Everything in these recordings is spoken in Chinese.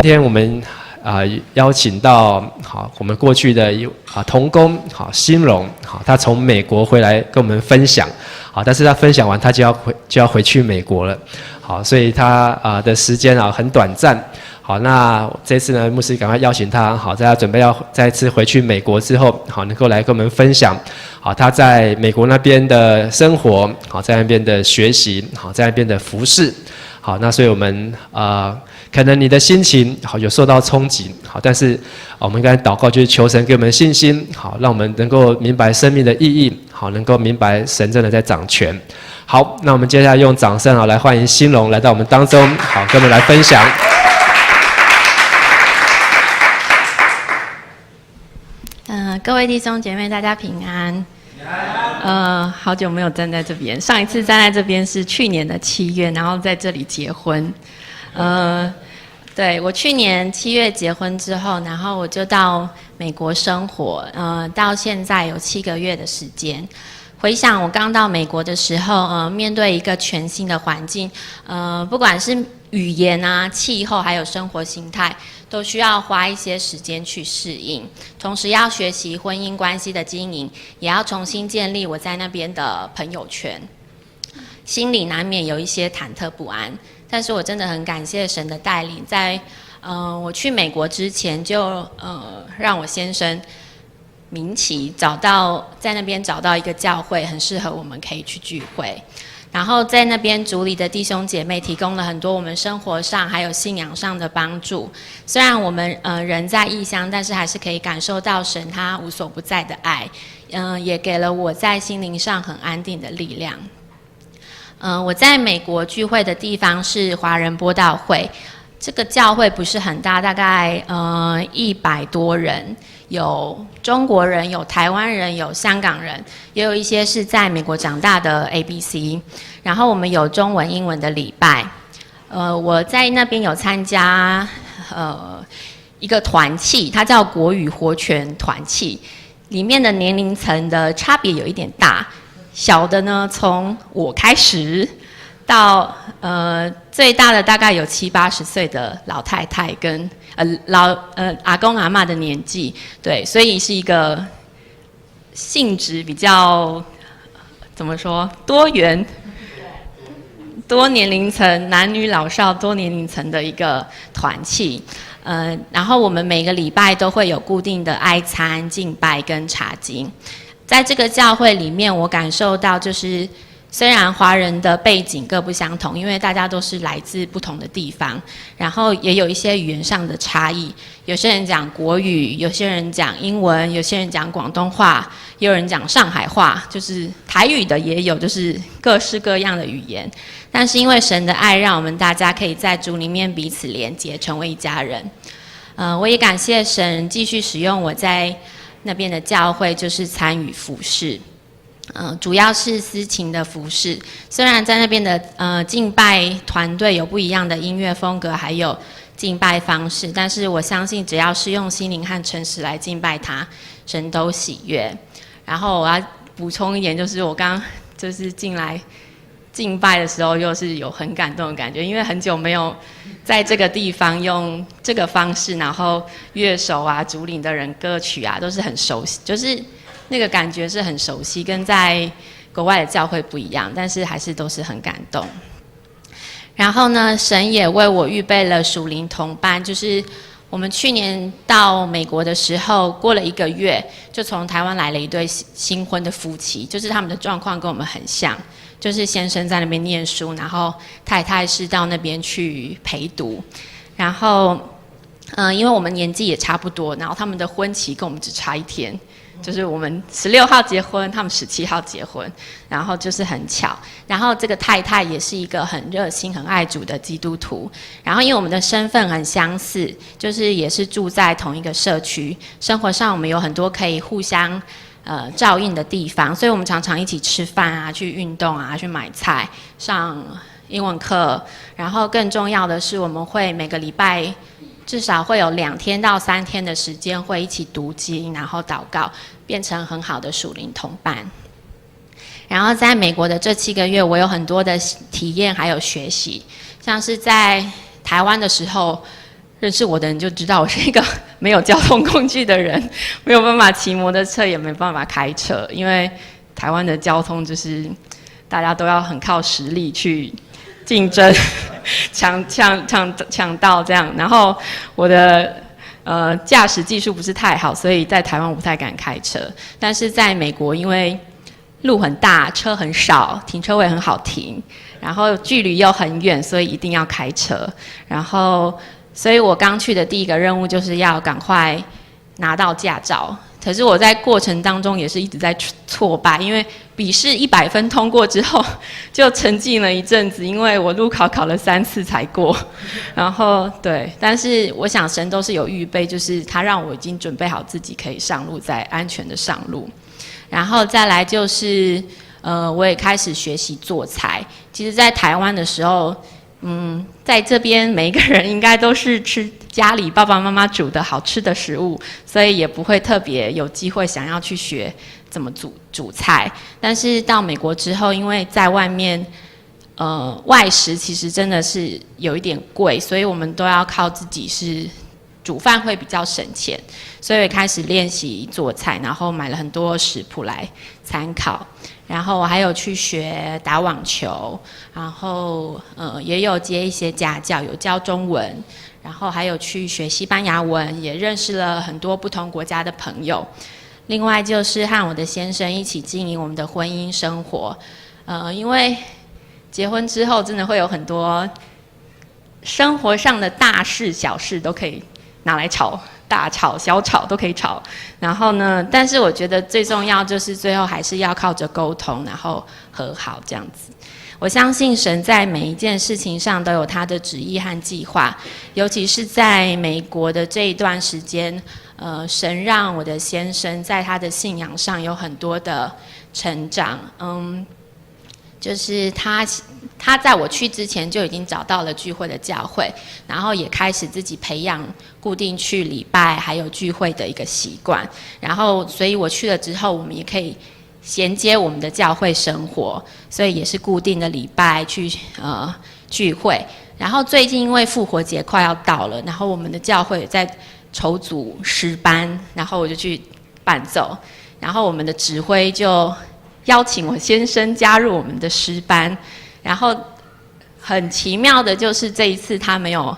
今天我们邀请到我们过去的同工兴荣他从美国回来跟我们分享但是他分享完他就要回去美国了所以他的时间很短暂那这次呢牧师赶快邀请他在他准备要再次回去美国之后能够来跟我们分享他在美国那边的生活在那边的学习在那边的服事那所以我们可能你的心情有受到冲击但是我们刚才祷告就是求神给我们信心让我们能够明白生命的意义能够明白神真的在掌权好那我们接下来用掌声来欢迎兴荣来到我们当中跟我们来分享各位弟兄姐妹大家平安好久没有站在这边上一次站在这边是去年的7月然后在这里结婚对我去年7月结婚之后然后我就到美国生活到现在有7个月的时间回想我刚到美国的时候面对一个全新的环境不管是语言啊气候还有生活形态都需要花一些时间去适应同时要学习婚姻关系的经营也要重新建立我在那边的朋友圈心里难免有一些忐忑不安但是我真的很感谢神的带领在我去美国之前就让我先生明奇在那边找到一个教会很适合我们可以去聚会然后在那边主里的弟兄姐妹提供了很多我们生活上还有信仰上的帮助虽然我们人在异乡但是还是可以感受到神他无所不在的爱也给了我在心灵上很安定的力量我在美国聚会的地方是华人播道会这个教会不是很大大概100多人有中国人有台湾人有香港人也有一些是在美国长大的 ABC 然后我们有中文英文的礼拜我在那边有参加一个团契它叫国语活泉团契里面的年龄层的差别有一点大小的呢从我开始到最大的大概有70、80岁的老太太跟阿公阿嬷的年纪对所以是一个性质比较怎么说多元多年龄层男女老少多年龄层的一个团契然后我们每个礼拜都会有固定的哀餐敬拜跟查经在这个教会里面我感受到就是虽然华人的背景各不相同因为大家都是来自不同的地方然后也有一些语言上的差异有些人讲国语有些人讲英文有些人讲广东话也有人讲上海话就是台语的也有就是各式各样的语言但是因为神的爱让我们大家可以在主里面彼此连结成为一家人我也感谢神继续使用我在那边的教会就是参与服事主要是司琴的服事虽然在那边的敬拜团队有不一样的音乐风格还有敬拜方式但是我相信只要是用心灵和诚实来敬拜他神都喜悦然后我要补充一点就是我刚就是进来敬拜的时候又是有很感动的感觉因为很久没有在这个地方用这个方式然后乐手啊主领的人歌曲啊都是很熟悉就是那个感觉是很熟悉跟在国外的教会不一样但是还是都是很感动然后呢神也为我预备了属灵同伴就是我们去年到美国的时候过了1个月就从台湾来了一对新婚的夫妻就是他们的状况跟我们很像就是先生在那边念书然后太太是到那边去陪读然后因为我们年纪也差不多然后他们的婚期跟我们只差1天就是我们16号结婚他们17号结婚然后就是很巧然后这个太太也是一个很热心很爱主的基督徒然后因为我们的身份很相似就是也是住在同一个社区生活上我们有很多可以互相照应的地方所以我们常常一起吃饭啊去运动啊去买菜上英文课然后更重要的是我们会每个礼拜至少会有2天到3天的时间会一起读经然后祷告变成很好的属灵同伴然后在美国的这7个月我有很多的体验还有学习像是在台湾的时候认识我的人就知道我是一个没有交通工具的人，没有办法骑摩托车，也没办法开车，因为台湾的交通就是大家都要很靠实力去竞争，抢道这样。然后我的驾驶技术不是太好，所以在台湾我不太敢开车。但是在美国，因为路很大，车很少，停车位很好停，然后距离又很远，所以一定要开车。然后，所以我刚去的第一个任务就是要赶快拿到驾照。可是我在过程当中也是一直在挫败，因为笔试100分通过之后，就沉寂了一阵子，因为我路考考了3次才过。然后对，但是我想神都是有预备，就是他让我已经准备好自己可以上路，再安全的上路。然后再来就是我也开始学习做菜。其实在台湾的时候，在这边每一个人应该都是吃家里爸爸妈妈煮的好吃的食物，所以也不会特别有机会想要去学怎么煮菜。但是到美国之后，因为在外面外食其实真的是有一点贵，所以我们都要靠自己是煮饭会比较省钱，所以开始练习做菜，然后买了很多食谱来参考。然后我还有去学打网球，然后也有接一些家教，有教中文，然后还有去学西班牙文，也认识了很多不同国家的朋友。另外就是和我的先生一起经营我们的婚姻生活，因为结婚之后真的会有很多生活上的大事小事都可以拿来吵，大吵小吵都可以吵。然后呢，但是我觉得最重要就是最后还是要靠着沟通，然后和好这样子。我相信神在每一件事情上都有他的旨意和计划，尤其是在美国的这一段时间，神让我的先生在他的信仰上有很多的成长。就是他在我去之前就已经找到了聚会的教会，然后也开始自己培养固定去礼拜还有聚会的一个习惯。然后，所以我去了之后，我们也可以衔接我们的教会生活，所以也是固定的礼拜去聚会。然后最近因为复活节快要到了，然后我们的教会也在筹组诗班，然后我就去伴奏，然后我们的指挥就邀请我先生加入我们的诗班，然后很奇妙的就是这一次他没有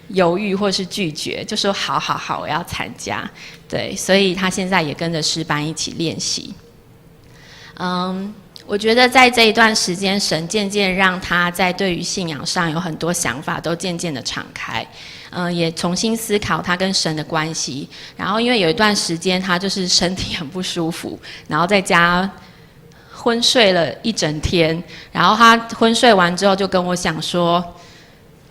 犹豫或是拒绝，就说好好好，我要参加。对，所以他现在也跟着诗班一起练习。我觉得在这一段时间，神渐渐让他在对于信仰上有很多想法都渐渐的敞开，也重新思考他跟神的关系。然后因为有一段时间他就是身体很不舒服，然后在家昏睡了一整天，然后他昏睡完之后就跟我讲说，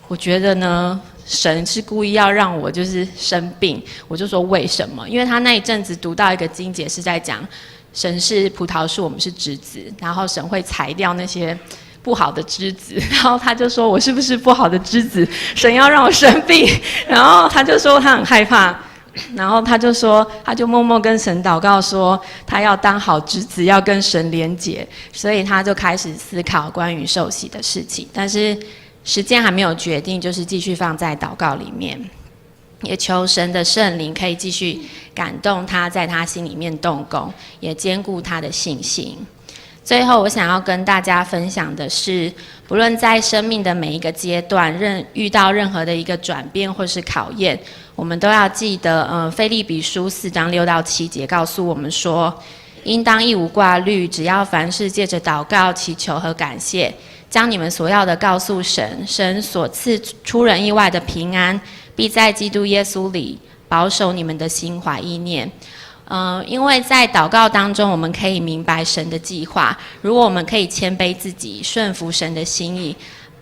我觉得呢，神是故意要让我就是生病。我就说为什么？因为他那一阵子读到一个经节是在讲，神是葡萄树，我们是枝子，然后神会裁掉那些不好的枝子，然后他就说我是不是不好的枝子？神要让我生病，然后他就说他很害怕。然后他就说，他就默默跟神祷告说，他要当好枝子，要跟神连结，所以他就开始思考关于受洗的事情，但是时间还没有决定，就是继续放在祷告里面，也求神的圣灵可以继续感动他，在他心里面动工，也坚固他的信心。最后我想要跟大家分享的是，不论在生命的每一个阶段遇到任何的一个转变或是考验，我们都要记得腓立比书4章6到7节告诉我们说，应当一无挂虑，只要凡事借着祷告祈求和感谢，将你们所要的告诉神，神所赐出人意外的平安必在基督耶稣里保守你们的心怀意念。因为在祷告当中，我们可以明白神的计划。如果我们可以谦卑自己，顺服神的心意，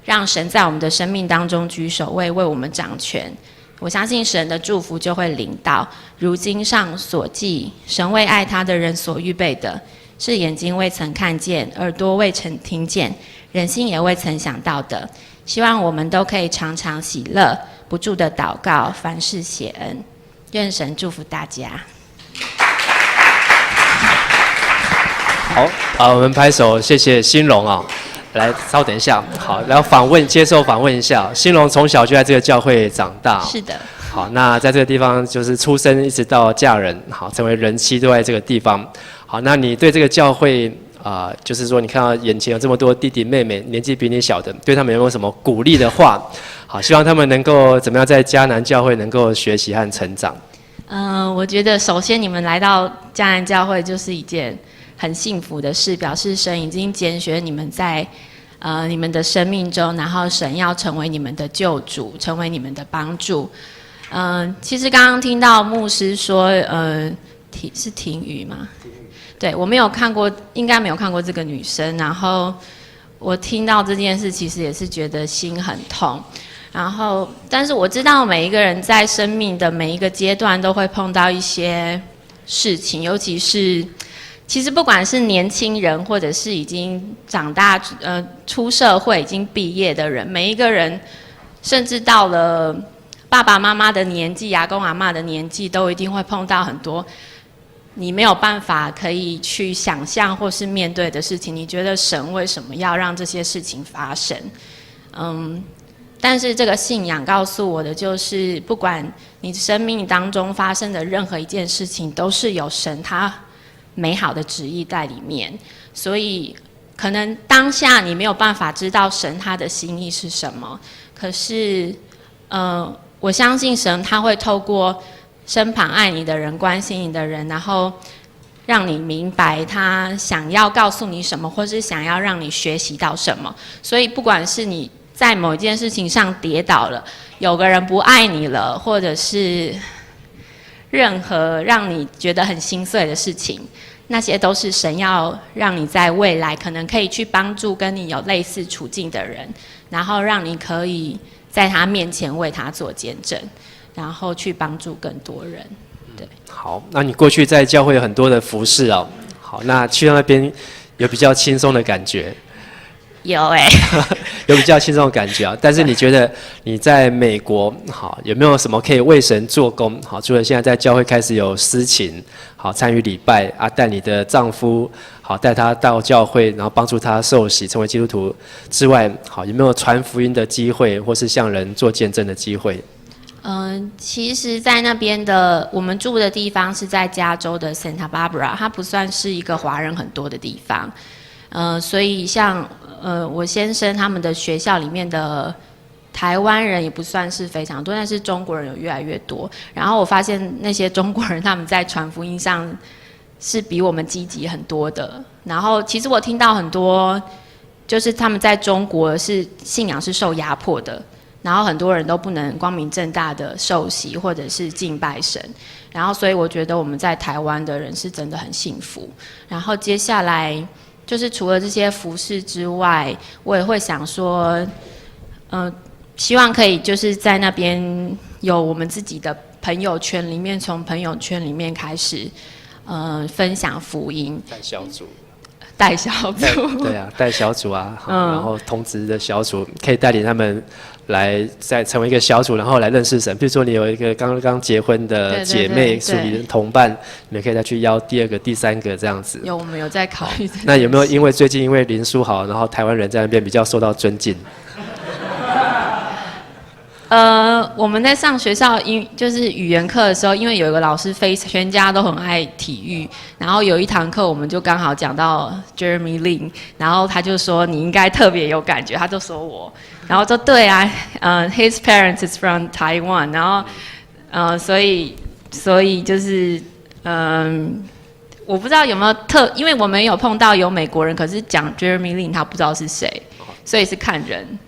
让神在我们的生命当中居首位，为我们掌权，我相信神的祝福就会临到。如经上所记，神为爱他的人所预备的，是眼睛未曾看见，耳朵未曾听见，人心也未曾想到的。希望我们都可以常常喜乐，不住的祷告，凡事谢恩。愿神祝福大家。好，我们拍手，谢谢兴荣啊。来，稍等一下，好，然后接受访问一下。兴隆从小就在这个教会长大，是的。好，那在这个地方就是出生一直到嫁人，好，成为人妻都在这个地方。好，那你对这个教会就是说你看到眼前有这么多弟弟妹妹，年纪比你小的，对他们有没有什么鼓励的话？好，希望他们能够怎么样在迦南教会能够学习和成长。我觉得首先你们来到迦南教会就是一件很幸福的事，表示神已经拣选你们在你们的生命中，然后神要成为你们的救主，成为你们的帮助。其实刚刚听到牧师说，是婷雨吗？对，我没有看过，应该没有看过这个女生。然后我听到这件事，其实也是觉得心很痛。然后，但是我知道每一个人在生命的每一个阶段都会碰到一些事情，尤其是其实不管是年轻人，或者是已经长大出社会已经毕业的人，每一个人，甚至到了爸爸妈妈的年纪、阿公阿嬷的年纪，都一定会碰到很多你没有办法可以去想象或是面对的事情。你觉得神为什么要让这些事情发生？但是这个信仰告诉我的就是，不管你生命当中发生的任何一件事情，都是有神他美好的旨意在里面。所以可能当下你没有办法知道神他的心意是什么，可是我相信神他会透过身旁爱你的人、关心你的人，然后让你明白他想要告诉你什么，或是想要让你学习到什么。所以不管是你在某一件事情上跌倒了，有个人不爱你了，或者是任何让你觉得很心碎的事情，那些都是神要让你在未来可能可以去帮助跟你有类似处境的人，然后让你可以在他面前为他做见证，然后去帮助更多人。对，好，那你过去在教会有很多的服事哦，好，那去到那边有比较轻松的感觉？有有比较轻松的感觉啊。但是你觉得你在美国好有没有什么可以为神做工？好，除了现在在教会开始有司琴，好参与礼拜啊，带你的丈夫好带他到教会，然后帮助他受洗成为基督徒之外，好有没有传福音的机会，或是向人做见证的机会？其实，在那边的我们住的地方是在加州的 Santa Barbara， 它不算是一个华人很多的地方。所以像我先生他们的学校里面的台湾人也不算是非常多，但是中国人有越来越多。然后我发现那些中国人他们在传福音上是比我们积极很多的。然后其实我听到很多，就是他们在中国是信仰是受压迫的，然后很多人都不能光明正大的受洗或者是敬拜神。然后所以我觉得我们在台湾的人是真的很幸福。然后接下来就是除了这些服事之外，我也会想说，希望可以就是在那边有我们自己的朋友圈里面，从朋友圈里面开始，分享福音。带小组，对啊，带小组啊，然后同职的小组可以带领他们来再成为一个小组，然后来认识神。比如说你有一个刚刚结婚的姐妹，属你的同伴，你们可以再去邀第二个、第三个这样子。我们有在考虑。那有没有最近因为林书豪，然后台湾人在那边比较受到尊敬？我们在上学校就是语言课的时候，因为有一个老师全家都很爱体育，然后有一堂课我们就刚好讲到 Jeremy Lin， 然后他就说你应该特别有感觉，他就说我，然后说对啊，his parents is from Taiwan， 然后所以就是我不知道有没有因为我们有碰到有美国人，可是讲 Jeremy Lin 他不知道是谁，所以是看人。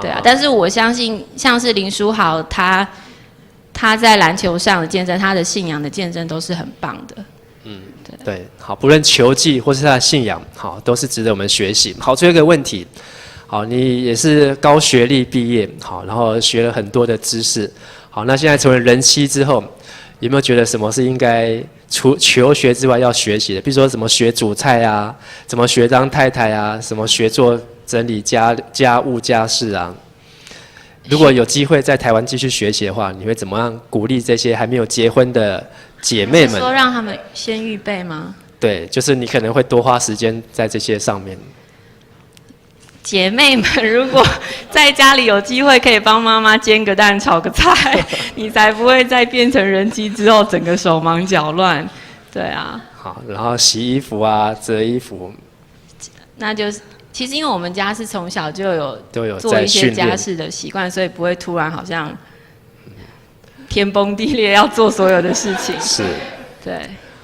对啊，但是我相信，像是林书豪他在篮球上的见证，他的信仰的见证都是很棒的。对，好，不论球技或是他的信仰，好，都是值得我们学习。好，最后一个问题，好，你也是高学历毕业，好，然后学了很多的知识，好，那现在成为人妻之后，有没有觉得什么是应该除求学之外要学习的？比如说怎么学煮菜啊，怎么学当太太啊，什么学做整理家务家事啊。如果有机会在台湾继续学习的话，你会怎么样鼓励这些还没有结婚的姐妹们？说让他们先预备吗？对，就是你可能会多花时间在这些上面。姐妹们，如果在家里有机会，可以帮妈妈煎个蛋、炒个菜，你才不会再变成人妻之后整个手忙脚乱。对啊。好，然后洗衣服啊，折衣服。那就是其实因为我们家是从小就有做一在训练些家事的习惯，所以不会突然好像天崩地裂要做所有的事情。是。对。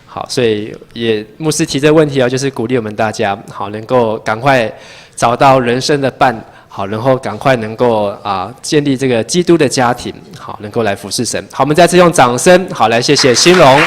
好，所以也牧师提这个问题就是鼓励我们大家，好，能够赶快找到人生的伴，好，然后赶快能够建立这个基督的家庭，好，能够来服侍神。好，我们再次用掌声，好，来谢谢新荣。